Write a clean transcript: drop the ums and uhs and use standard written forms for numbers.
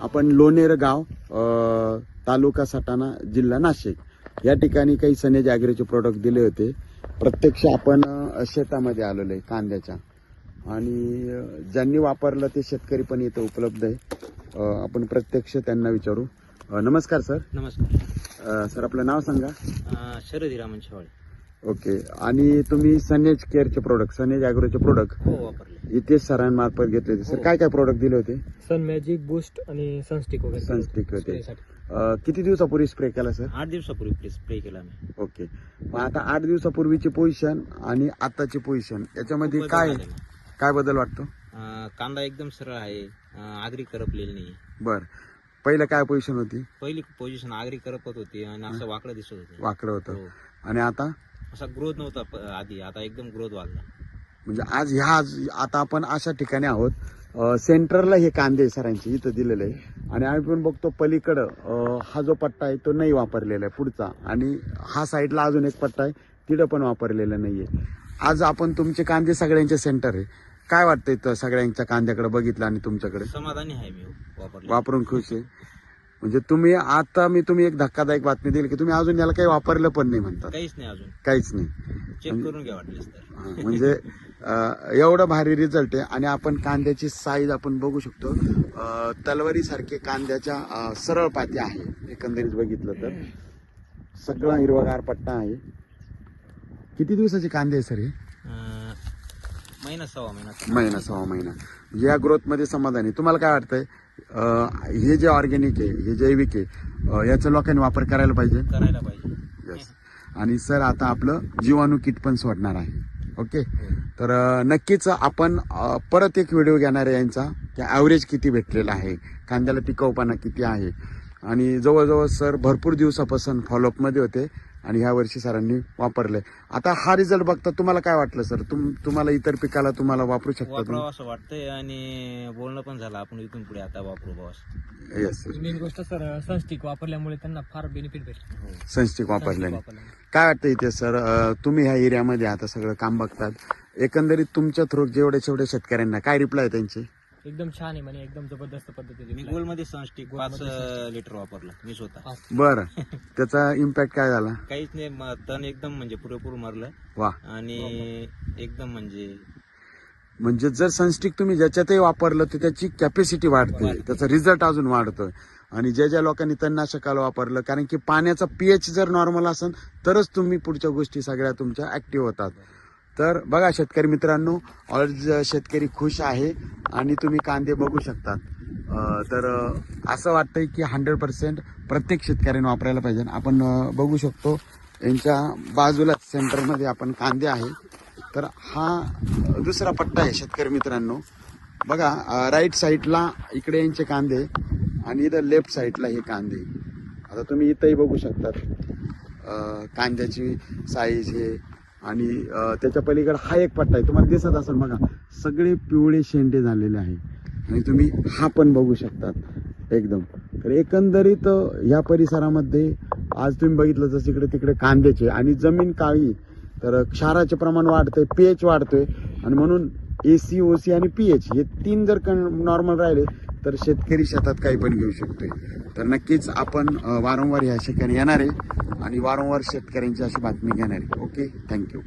आपण लोणेर गाव तालुका सटाणा जिल्हा नाशिक या ठिकाणी काही सनेज ॲग्रोचे प्रोडक्ट दिले होते. प्रत्यक्ष आपण शेतामध्ये आलेलो आहे कांद्याच्या, आणि ज्यांनी वापरलं ते शेतकरी पण इथं उपलब्ध आहे. आपण प्रत्यक्ष त्यांना विचारू. नमस्कार सर. नमस्कार सर, आपलं नाव सांगा. शरद हिरामन शेवाळे. ओके. आणि तुम्ही सनेज केअरचे प्रोडक्ट, सनेज ॲग्रोचे प्रोडक्ट हो वापरले. इथे सरांमार्फत घेतले होते. सर, काय काय प्रोडक्ट दिले होते? सन मॅजिक, बूस्ट आणि सनस्टिक वगैरे. सनस्टिक होते. किती दिवसापूर्वी स्प्रे केला सर? 8 दिवसापूर्वी स्प्रे केला मी. ओके. मग आता 8 दिवसापूर्वीची पोझिशन आणि आताची पोझिशन याच्यामध्ये खूप काय बदल झाले. काय बदल वाटतो? कांदा एकदम सरळ आहे, आगरी करपलेली नाही. बर, पहिलं काय पोझिशन होती? पहिली पोझिशन आगरी करपत होती आणि असं वाकडं दिसत होतं. वाकडं होतं. हो. आणि आता असा ग्रोथ नव्हता आधी, आता एकदम ग्रोथ वाढला. म्हणजे आता आपण अशा ठिकाणी आहोत. सेंटरला हे कांदे सरांचे इथं दिलेले आहे, आणि आम्ही पण बघतो पलीकडं हा जो पट्टा आहे तो नाही वापरलेला आहे पुढचा, आणि हा साईडला अजून एक पट्टा आहे तिथं पण वापरलेला नाहीये. आज आपण तुमचे कांदे सगळ्यांचे सेंटर आहे. काय वाटतंय तर सगळ्यांच्या कांद्याकडे बघितलं आणि तुमच्याकडे समाधानी आहे मी वापरून खुश आहे? म्हणजे तुम्ही एक धक्कादायक बातमी दिली की तुम्ही अजून याला काही वापरलं पण नाही म्हणतात. काहीच नाही, अजून काहीच नाही. चेक करून घ्या वाटलेस तर. म्हणजे एवढं भारी रिझल्ट आहे. आणि आपण कांद्याची साईज आपण बघू शकतो. तलवारी सारखे कांद्याच्या सरळ पाती आहे. एकंदरीत बघितलं तर सगळा हिरवागार पट्टा आहे. किती दिवसाचे कांदे आहे सर हे? महिना सव्वा महिना. म्हणजे या ग्रोथ मध्ये समाधानी. तुम्हाला काय वाटतंय, हे जे ऑर्गॅनिक आहे, हे जैविक आहे, याचा लोकांनी वापर करायला पाहिजे? करायला पाहिजे. यस. आणि सर, आता आपलं जीवाणू किट पण सोडणार आहे. ओके. तर नक्कीच आपण परत एक व्हिडिओ घेणार आहे यांचा, की ॲव्हरेज किती भेटलेला आहे, कांद्याला टिकाऊपणा किती आहे. आणि जवळजवळ सर भरपूर दिवसापासून फॉलोअपमध्ये होते, आणि ह्या वर्षी सरांनी वापरलंय. आता हा रिझल्ट बघता तुम्हाला काय वाटलं सर? तुम्हाला इतर पिकाला तुम्हाला वापरू शकता वापरावं असं वाटतंय, आणि बोलणं पण झालं आपण इथून पुढे आता वापरू बॉस. Yes sir. मेन गोष्ट सर, सनस्टिक वापरल्यामुळे त्यांना फार बेनिफिट भेटलं. सनस्टिक वापरल्याने काय वाटतं इथे सर? तुम्ही ह्या एरियामध्ये आता सगळं काम बघतात, एकंदरीत तुमच्या थ्रू जेवढ्या शेतकऱ्यांना काय रिप्लाय त्यांचे? एकदम छान आहे म्हणे, एकदम जबरदस्त पद्धतीने. मी गोलमध्ये सनस्टिक 5 लिटर वापरला मी स्वतः. बरं, त्याचा इम्पॅक्ट काय झाला? काहीच नाही, तण एकदम म्हणजे पुरेपूर मारलं. वा. आणि एकदम म्हणजे जर सनस्टिक तुम्ही ज्याच्यातही वापरलं तर त्याची कॅपॅसिटी वाढते, त्याचा रिझल्ट अजून वाढतोय. आणि ज्या लोकांनी तणनाशकाला वापरलं, कारण की पाण्याचा पीएच जर नॉर्मल असेल तरच तुम्ही पुढच्या गोष्टी सगळ्या तुमच्या ऍक्टिव्ह होतात. तर बघा शेतकरी मित्रांनो, ऑल शेतकरी खुश आहे, आणि तुम्ही कांदे बघू शकतात. तर असं वाटतंय की 100% प्रत्येक शेतकऱ्याने वापरायला पाहिजे. आपण बघू शकतो यांच्या बाजूला सेंटरमध्ये आपण कांदे आहे. तर हा दुसरा पट्टा आहे शेतकरी मित्रांनो. बघा, राईट साईडला इकडे यांचे कांदे, आणि इथं लेफ्ट साईडला हे कांदे. आता तुम्ही इथंही बघू शकतात कांद्याची साईज हे. आणि त्याच्या पलीकडे हा एक पट्टा आहे, तुम्हाला दिसत असेल बघा, सगळे पिवळे शेंडे झालेले आहे. आणि तुम्ही हा पण बघू शकतात एकदम. तर एकंदरीत या परिसरामध्ये आज तुम्ही बघितलं जसं इकडे तिकडे कांद्याचे, आणि जमीन काळी, तर क्षाराचे प्रमाण वाढतंय, पीएच वाढतोय. आणि म्हणून AC, OC आणि पीएच हे 3 जर नॉर्मल राहिले तर शेतकरी शेतात काही पण घेऊ शकतोय. तर नक्कीच आपण वारंवार या ठिकाणी येणार आहे, आणि वारंवार शेतकऱ्यांची अशी बातमी घेणार आहे. Okay, thank you.